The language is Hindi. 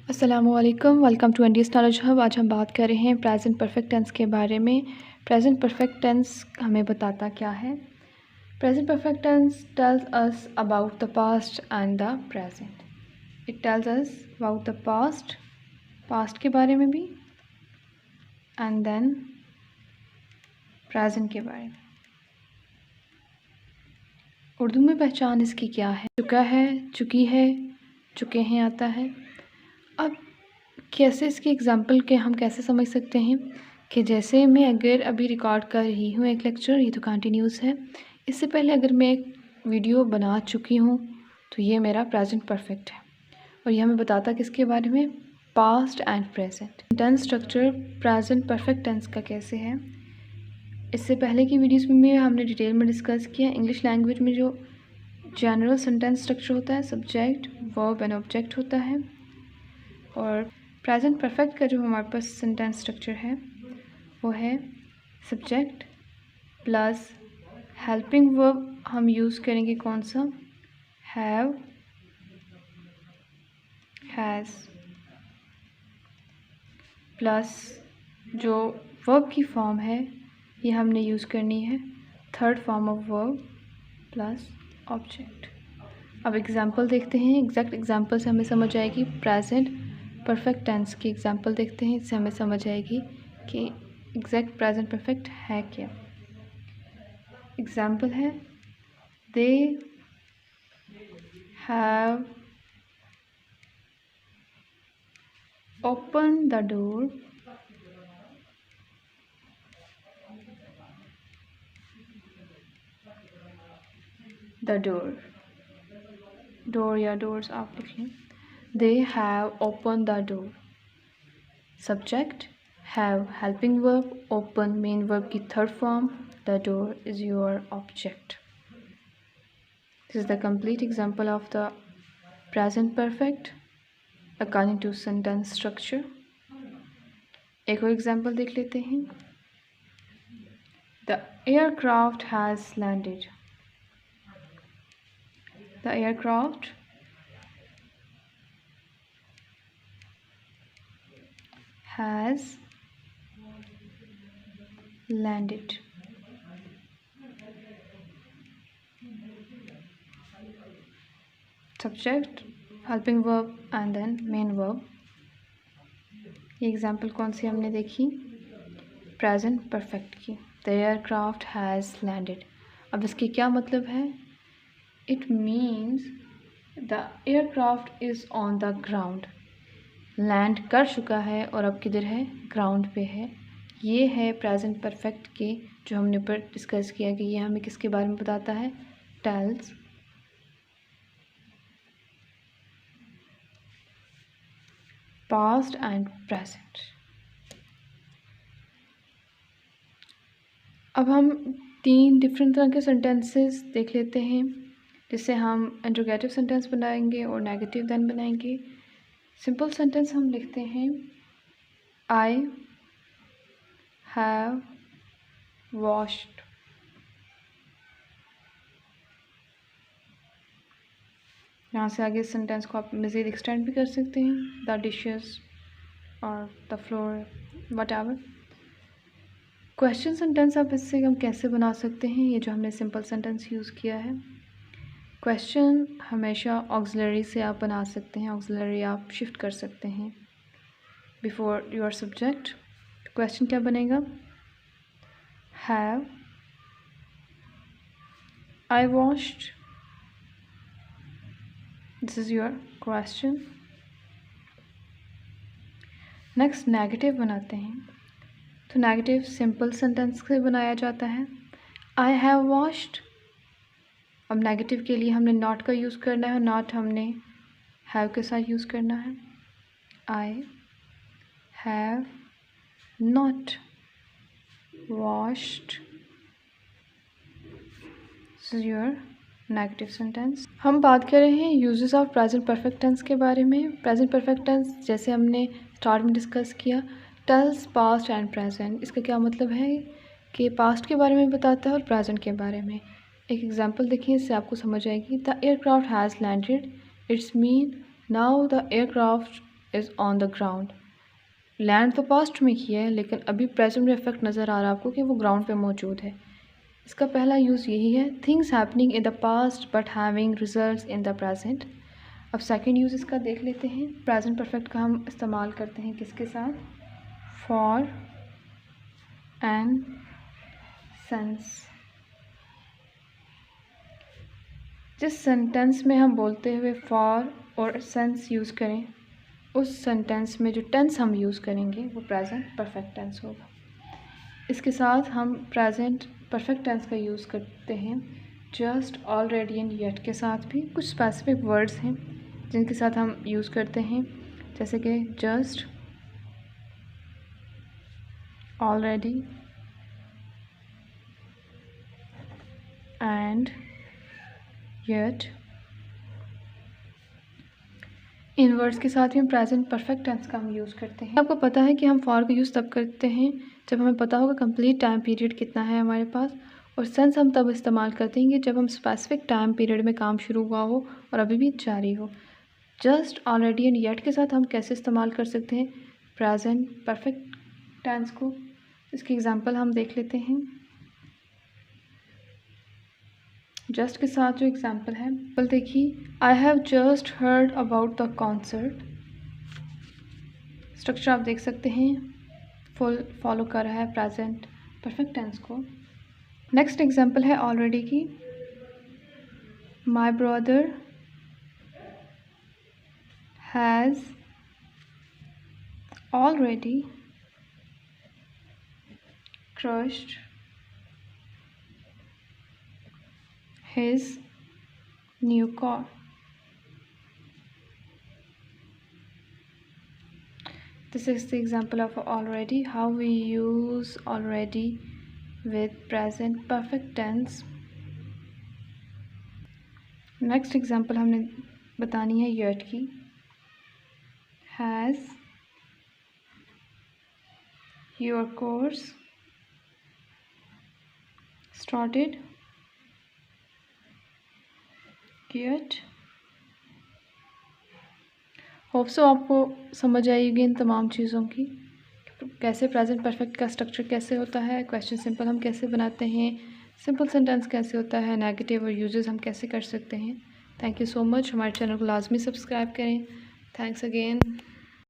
अस्सलामुअलैकुम, welcome to India's knowledge hub. आज हम बात कर रहे हैं प्रेजेंट परफेक्ट टेंस के बारे में। प्रेजेंट परफेक्ट टेंस हमें बताता क्या है? Present perfect tense tells us about the past and the present. It tells us about the past, past के बारे में भी, एंड देन प्रेजेंट के बारे में। उर्दू में पहचान इसकी क्या है? चुका है, चुकी है, चुके हैं आता है। अब कैसे इसके एग्ज़ाम्पल के हम कैसे समझ सकते हैं कि जैसे मैं अगर अभी रिकॉर्ड कर रही हूँ एक लेक्चर, ये तो कंटिन्यूस है। इससे पहले अगर मैं एक वीडियो बना चुकी हूँ तो ये मेरा प्रेजेंट परफेक्ट है, और ये हमें बताता किसके बारे में? Past and present. Tense structure present perfect tense का कैसे है, इससे पहले की वीडियोस में हमने डिटेल में डिस्कस किया। इंग्लिश लैंग्वेज में जो जनरल सेंटेंस स्ट्रक्चर होता है, सब्जेक्ट, वर्ब एंड ऑब्जेक्ट होता है, और प्रेजेंट परफेक्ट का जो हमारे पास सेंटेंस स्ट्रक्चर है वो है सब्जेक्ट प्लस हेल्पिंग वर्ब। हम यूज़ करेंगे कौन सा? हैव, हैज़, प्लस जो वर्ब की फॉर्म है ये हमने यूज़ करनी है third form of verb plus object. अब एग्जांपल देखते हैं। एग्जैक्ट एग्जांपल से हमें समझ आएगी प्रेजेंट परफेक्ट टेंस की। एग्जांपल देखते हैं, इससे हमें समझ आएगी कि एग्जैक्ट प्रेजेंट परफेक्ट है क्या। एग्जांपल है they have open the door door या डोर्स आप लिख लें। They have open the door. Subject have, helping verb, open main verb की third form, the door is your object. This is the complete example of the present perfect according to sentence structure. एक और एग्जाम्पल देख लेते हैं। The aircraft has landed. The aircraft has landed. Subject, helping verb and then main verb. ये एग्जाम्पल कौन सी हमने देखी? प्रेजेंट परफेक्ट की। The aircraft has landed. अब इसके क्या मतलब है? It means the aircraft is on the ground. Land कर चुका है और अब किधर है? ग्राउंड पे है। ये है प्रेजेंट परफेक्ट के जो हमने ऊपर डिस्कस किया कि ये हमें किसके बारे में बताता है? Tells past and present. अब हम 3 डिफरेंट तरह के सेंटेंसेस देख लेते हैं, जिससे हम इंट्रोगेटिव सेंटेंस बनाएंगे और नेगेटिव देन बनाएंगे। सिंपल सेंटेंस हम लिखते हैं आई हैव वॉश्ड। यहाँ से आगे इस सेंटेंस को आप मज़ीद एक्सटेंड भी कर सकते हैं। द डिशेस और the floor, what ever. Question sentence आप इससे हम कैसे बना सकते हैं? ये जो हमने सिंपल सेंटेंस यूज़ किया है, क्वेश्चन हमेशा ऑक्सिलरी से आप बना सकते हैं। ऑक्सिलरी आप शिफ्ट कर सकते हैं बिफोर योर सब्जेक्ट। क्वेश्चन क्या बनेगा? Have I washed. This is your question. Next negative बनाते हैं। तो नेगेटिव सिंपल सेंटेंस से बनाया जाता है। I have washed. अब नेगेटिव के लिए हमने नॉट का यूज़ करना है, नॉट हमने हैव के साथ यूज़ करना है। I have not washed. This is your negative sentence. हम बात कर रहे हैं usages of present perfect tense के बारे में। प्रेजेंट परफेक्ट टेंस जैसे हमने स्टार्ट में डिस्कस किया, टेल्स पास्ट एंड प्रेजेंट। इसका क्या मतलब है कि पास्ट के बारे में बताता है और प्रेजेंट के बारे में। एक एग्जांपल देखिए, इससे आपको समझ आएगी। The aircraft has landed. It's mean now the aircraft is on the ground. Land तो पास्ट में किया है, लेकिन अभी प्रेजेंट में इफेक्ट नज़र आ रहा है आपको कि वो ग्राउंड पे मौजूद है। इसका पहला यूज़ यही है, things happening in the past but having results in the present. अब सेकंड यूज़ इसका देख लेते हैं। प्रेजेंट परफेक्ट का हम इस्तेमाल करते हैं किसके साथ? For and since. जिस सेंटेंस में हम बोलते हुए फॉर और सिंस यूज़ करें, उस सेंटेंस में जो टेंस हम यूज़ करेंगे वो प्रेजेंट परफेक्ट टेंस होगा। इसके साथ हम प्रेजेंट परफेक्ट टेंस का यूज़ करते हैं जस्ट, ऑलरेडी एंड येट के साथ भी। कुछ स्पेसिफिक वर्ड्स हैं जिनके साथ हम यूज़ करते हैं, जैसे कि just, already and yet. In words के साथ ही हम प्रेजेंट परफेक्ट टेंस का हम यूज़ करते हैं। आपको पता है कि हम फॉर का यूज़ तब करते हैं जब हमें पता होगा कंप्लीट टाइम पीरियड कितना है हमारे पास, और सेंस हम तब इस्तेमाल करते हैं कि जब हम स्पेसिफिक टाइम पीरियड में काम शुरू हुआ हो और अभी भी जारी हो। जस्ट, ऑलरेडी एंड येट के साथ हम कैसे इस्तेमाल कर सकते हैं प्रेजेंट परफेक्ट टेंस को? इसकी एग्जांपल हम देख लेते हैं। जस्ट के साथ जो एग्जांपल है, बल देखिए, I have just heard about the concert. Structure आप देख सकते हैं, फुल फॉलो कर रहा है प्रेजेंट परफेक्ट टेंस को। नेक्स्ट एग्जांपल है ऑलरेडी की, my brother has already crushed his new car. This is the example of already, how we use already with present perfect tense. Next example हमने बतानी है yet की, has your course started yet? Hope so आपको समझ आएगी इन तमाम चीज़ों की, कैसे प्रेजेंट परफेक्ट का स्ट्रक्चर कैसे होता है, क्वेश्चन सिंपल हम कैसे बनाते हैं, सिंपल सेंटेंस कैसे होता है, नेगेटिव और यूजेस हम कैसे कर सकते हैं। Thank you so much. हमारे चैनल को लाजमी सब्सक्राइब करें। Thanks again.